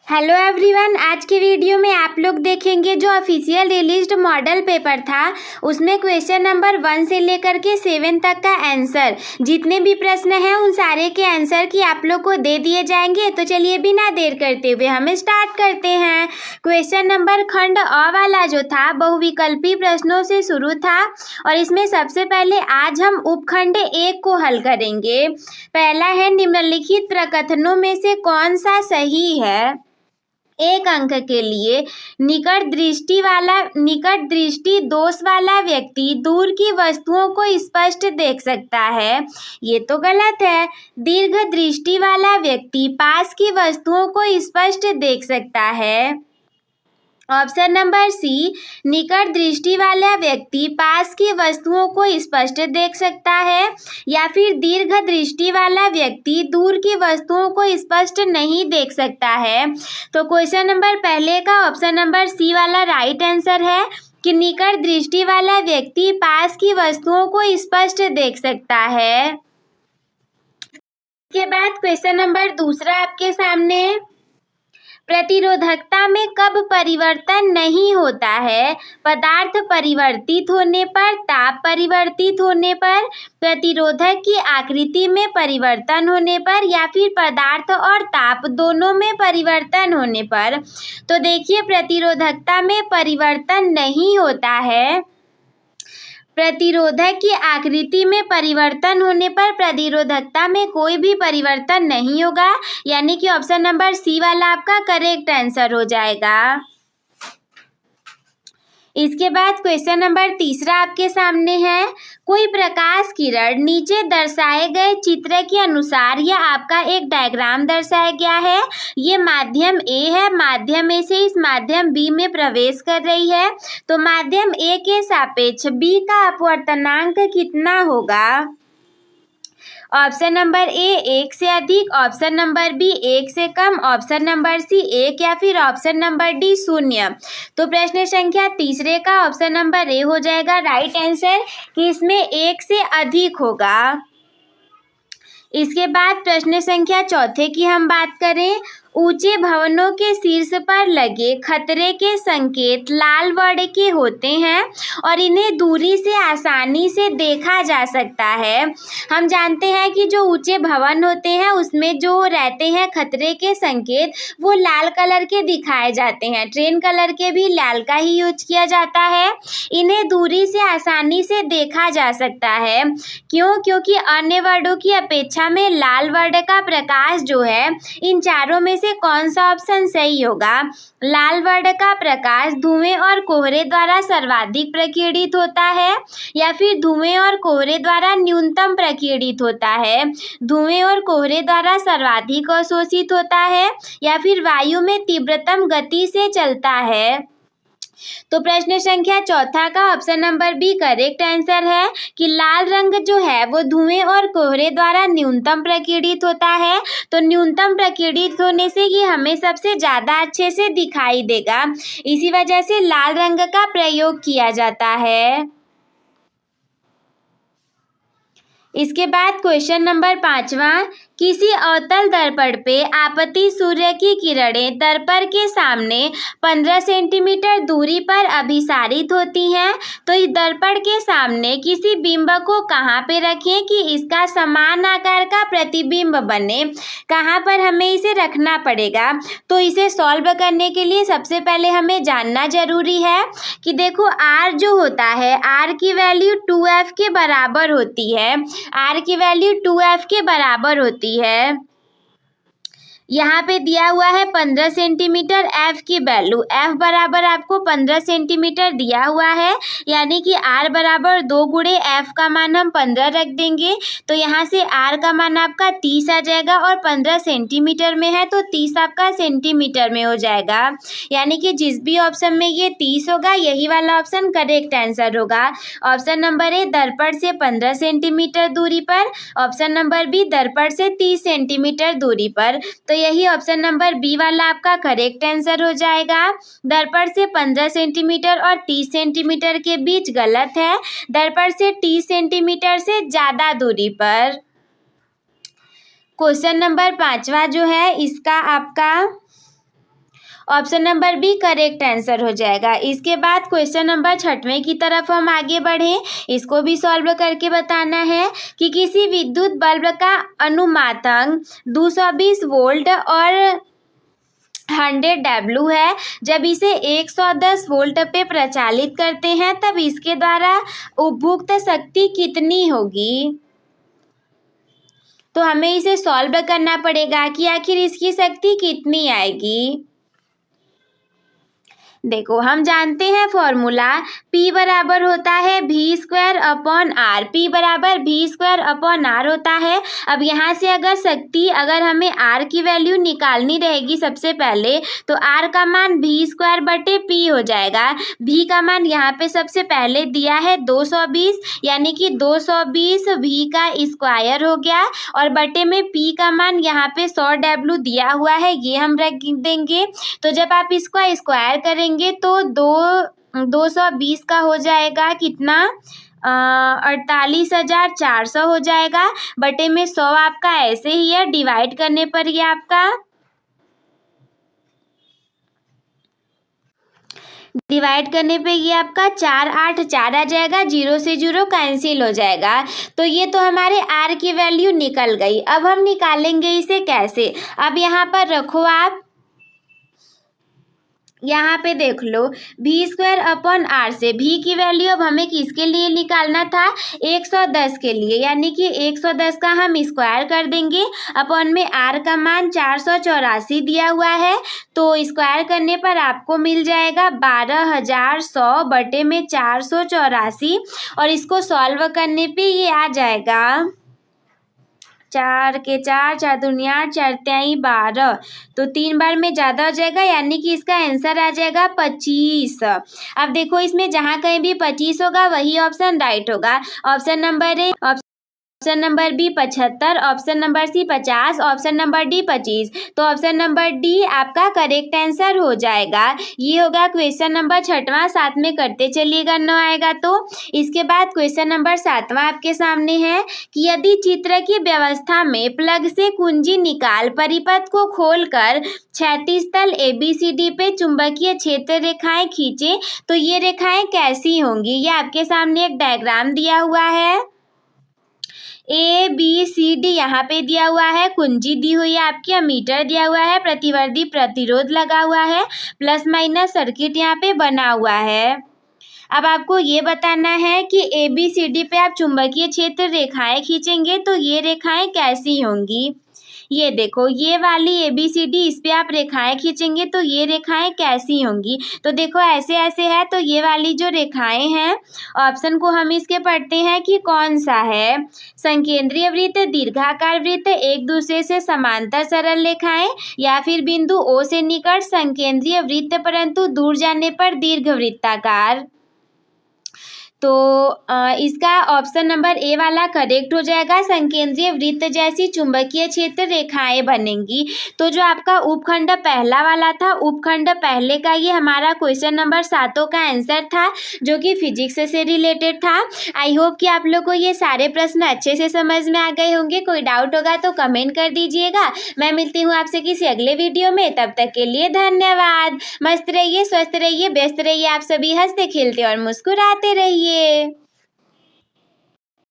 Hello everyone, आज के video में आप लोग देखेंगे जो ऑफिशियल रिलीज्ड मॉडल पेपर था उसमें क्वेश्चन नंबर 1 से लेकर के 7 तक का आंसर, जितने भी प्रश्न हैं उन सारे के आंसर की आप लोग को दे दिए जाएंगे। तो चलिए बिना देर करते हुए हम स्टार्ट करते हैं। क्वेश्चन नंबर खंड अ वाला जो था बहुविकल्पी प्रश्नों से शुरू था और इसमें सबसे पहले आज हम उपखंड 1 को हल करेंगे। पहला है, निम्नलिखित प्रकथनों में से कौन सा सही है। 1 अंक के लिए, निकट दृष्टि दोष वाला व्यक्ति दूर की वस्तुओं को स्पष्ट देख सकता है, ये तो गलत है। दीर्घ दृष्टि वाला व्यक्ति पास की वस्तुओं को स्पष्ट देख सकता है। ऑप्शन नंबर सी, निकट दृष्टि वाला व्यक्ति पास की वस्तुओं को स्पष्ट देख सकता है, या फिर दीर्घ दृष्टि वाला व्यक्ति दूर की वस्तुओं को स्पष्ट नहीं देख सकता है। तो क्वेश्चन नंबर पहले का ऑप्शन नंबर सी वाला राइट आंसर है कि निकट दृष्टि वाला व्यक्ति पास की वस्तुओं को स्पष्ट देख सकता है। इसके बाद क्वेश्चन नंबर दूसरा आपके सामने, प्रतिरोधकता में कब परिवर्तन नहीं होता है। पदार्थ परिवर्तित होने पर, ताप परिवर्तित होने पर, प्रतिरोधक की आकृति में परिवर्तन होने पर, या फिर पदार्थ और ताप दोनों में परिवर्तन होने पर। तो देखिए, प्रतिरोधकता में परिवर्तन नहीं होता है। प्रतिरोधक की आकृति में परिवर्तन होने पर प्रतिरोधकता में कोई भी परिवर्तन नहीं होगा, यानी कि ऑप्शन नंबर सी वाला आपका करेक्ट आंसर हो जाएगा। इसके बाद क्वेश्चन नंबर तीसरा आपके सामने है, कोई प्रकाश किरण नीचे दर्शाए गए चित्र के अनुसार या आपका एक डायग्राम दर्शाया गया है। ये माध्यम ए है, माध्यम ए से इस माध्यम बी में प्रवेश कर रही है। तो माध्यम ए के सापेक्ष बी का अपवर्तनांक कितना होगा। ऑप्शन नंबर ए 1 से अधिक, ऑप्शन नंबर बी 1 से कम, ऑप्शन नंबर सी 1 या फिर ऑप्शन नंबर डी 0। तो प्रश्न संख्या तीसरे का ऑप्शन नंबर ए हो जाएगा राइट आंसर कि इसमें 1 से अधिक होगा। इसके बाद प्रश्न संख्या चौथे की हम बात करें, ऊंचे भवनों के शीर्ष पर लगे खतरे के संकेत लाल वर्ण के होते हैं और इन्हें दूरी से आसानी से देखा जा सकता है। हम जानते हैं कि जो ऊंचे भवन होते हैं उसमें जो रहते हैं खतरे के संकेत वो लाल कलर के दिखाए जाते हैं। ट्रेन कलर के भी लाल का ही यूज किया जाता है। इन्हें दूरी से आसानी से देखा जा सकता है। क्यों? क्योंकि अन्य वर्णों की अपेक्षा में लाल वर्ण का प्रकाश जो है, इन चारों में से कौन सा ऑप्शन सही होगा। लाल वर्ण का प्रकाश धुएं और कोहरे द्वारा सर्वाधिक प्रकीर्णित होता है, या फिर धुएं और कोहरे द्वारा न्यूनतम प्रकीर्णित होता है। धुएं और कोहरे द्वारा सर्वाधिक अवशोषित होता है, या फिर वायु में तीव्रतम गति से चलता है। तो प्रश्न संख्या चौथा का option number B correct answer है कि लाल रंग जो है वो धुएं और कोहरे द्वारा न्यूनतम प्रकीर्णित होता है। तो न्यूनतम प्रकीर्णित होने से ये हमें सबसे ज़्यादा अच्छे से दिखाई देगा, इसी वजह से लाल रंग का प्रयोग किया जाता है। इसके बाद क्वेश्चन नंबर 5वां, किसी अवतल दर्पण पे आपतित सूर्य की किरणें दर्पण के सामने 15 सेंटीमीटर दूरी पर अभिसारित होती हैं। तो इस दर्पण के सामने किसी बिंब को कहाँ पे रखें कि इसका समान आकार का प्रतिबिंब बने। कहाँ पर हमें इसे रखना पड़ेगा। तो इसे सॉल्व करने के लिए सबसे पहले हमें जानना जरूरी है कि देखो आर जो होता है, आर की वैल्यू 2f के बराबर होती है। आर की वैल्यू 2f के बराबर होती है। यहाँ पे दिया हुआ है 15 सेंटीमीटर, एफ की वैल्यू एफ बराबर आपको 15 सेंटीमीटर दिया हुआ है, यानी कि आर बराबर 2 गुणे एफ का मान हम 15 रख देंगे। तो यहाँ से आर का मान आपका 30 आ जाएगा और 15 सेंटीमीटर में है तो 30 आपका सेंटीमीटर में हो जाएगा, यानी कि जिस भी ऑप्शन में ये 30 होगा यही वाला ऑप्शन करेक्ट आंसर होगा। ऑप्शन नंबर ए दर्पण से 15 सेंटीमीटर दूरी पर, ऑप्शन नंबर बी दर्पण से 30 सेंटीमीटर दूरी पर। तो यही ऑप्शन नंबर बी वाला आपका करेक्ट आंसर हो जाएगा। दर्पण से 15 सेंटीमीटर और 30 सेंटीमीटर के बीच गलत है, दर्पण से 30 सेंटीमीटर से ज़्यादा दूरी पर। क्वेश्चन नंबर 5वां जो है इसका आपका option number B correct answer हो जाएगा। इसके बाद क्वेश्चन नंबर 6वें की तरफ हम आगे बढ़ें। इसको भी सॉल्व करके बताना है कि किसी विद्युत बल्ब का अनुमातंक 220 वोल्ट और 100 W है। जब इसे 110 वोल्ट पे प्रचालित करते हैं तब इसके द्वारा उपभुक्त शक्ति कितनी होगी। तो हमें इसे सॉल्व करना पड़ेगा कि आखिर इसकी शक्ति कितनी आएगी। देखो हम जानते हैं फॉर्मूला P बराबर होता है V²/R। P बराबर V²/R होता है। अब यहाँ से अगर हमें R की वैल्यू निकालनी रहेगी सबसे पहले तो R का मान V²/P हो जाएगा। V का मान यहाँ पे सबसे पहले दिया है 220, यानी कि 220 V का स्क्वायर हो गया और बटे में P का मान यहाँ पे 100 W दिया हुआ है, ये हम रख देंगे। तो जब आप इसको स्क्वायर करेंगे तो 220 का हो जाएगा कितना 48,400 हो जाएगा। बटे में 100 आपका ऐसे ही है, डिवाइड करने पर ये आपका डिवाइड करने पे ये आपका 4 8 4 आ जाएगा, 0 से 0 कैंसिल हो जाएगा। तो ये तो हमारे R की वैल्यू निकल गई। अब हम निकालेंगे इसे कैसे। अब यहाँ पर रखो आप, यहाँ पे देख लो V²/R से V की वैल्यू अब हमें किसके लिए निकालना था 110 के लिए, यानी कि 110 का हम स्क्वायर कर देंगे। अपॉन में R का मान 484 दिया हुआ है, तो स्क्वायर करने पर आपको मिल जाएगा 12,100 बटे में 484 और इसको सॉल्व करने पे ये आ जाएगा 4 के 4 4 दूनी 8 4 तिहाई 12, तो 3 बार में ज़्यादा हो जाएगा, यानी कि इसका आंसर आ जाएगा 25। अब देखो इसमें जहाँ कहीं भी 25 होगा वही ऑप्शन राइट होगा। Option number A, option number B 75, option number C 50, option number D 25। तो ऑप्शन नंबर डी आपका करेक्ट आंसर हो जाएगा। ये होगा क्वेश्चन नंबर 6वां। साथ में करते चलिएगा 9 आएगा तो। इसके बाद क्वेश्चन नंबर 7वां आपके सामने है कि यदि चित्र की व्यवस्था में प्लग से कुंजी निकाल परिपथ को खोलकर क्षैतिज तल ABCD पे चुंबकीय क्षेत्र रेखाएं खींचे तो ये रेखाएं कैसी होंगी। ये आपके सामने एक डायग्राम दिया हुआ है, ABCD यहाँ पे दिया हुआ है, कुंजी दी हुई है आपकी, अमीटर दिया हुआ है, प्रतिवर्ती प्रतिरोध लगा हुआ है, प्लस माइनस सर्किट यहाँ पे बना हुआ है। अब आपको ये बताना है कि ABCD पे आप चुंबकीय क्षेत्र रेखाएं खींचेंगे तो ये रेखाएं कैसी होंगी। ये देखो ये वाली ABCD, इस पे आप रेखाएं खींचेंगे तो ये रेखाएं कैसी होंगी। तो देखो ऐसे ऐसे है, तो ये वाली जो रेखाएं हैं ऑप्शन को हम इसके पढ़ते हैं कि कौन सा है। संकेंद्रीय वृत्त, दीर्घाकार वृत्त, एक दूसरे से समांतर सरल रेखाएं, या फिर बिंदु O से निकट संकेंद्रीय वृत्त परंतु दूर जाने पर दीर्घवृत्ताकार। तो इसका ऑप्शन नंबर ए वाला करेक्ट हो जाएगा। संकेंद्रीय वृत्त जैसी चुंबकीय क्षेत्र रेखाएं बनेंगी। तो जो आपका उपखंड पहला वाला था, उपखंड पहले का ये हमारा क्वेश्चन नंबर 7 का आंसर था, जो कि फिजिक्स से रिलेटेड था। आई होप कि आप लोग को ये सारे प्रश्न अच्छे से समझ में आ गए होंगे। कोई डाउट होगा तो कमेंट कर दीजिएगा। मैं मिलती हूँ आपसे किसी अगले वीडियो में, तब तक के लिए धन्यवाद। मस्त रहिए, स्वस्थ रहिए, व्यस्त रहिए। आप सभी हंसते खेलते और मुस्कुराते रहिए।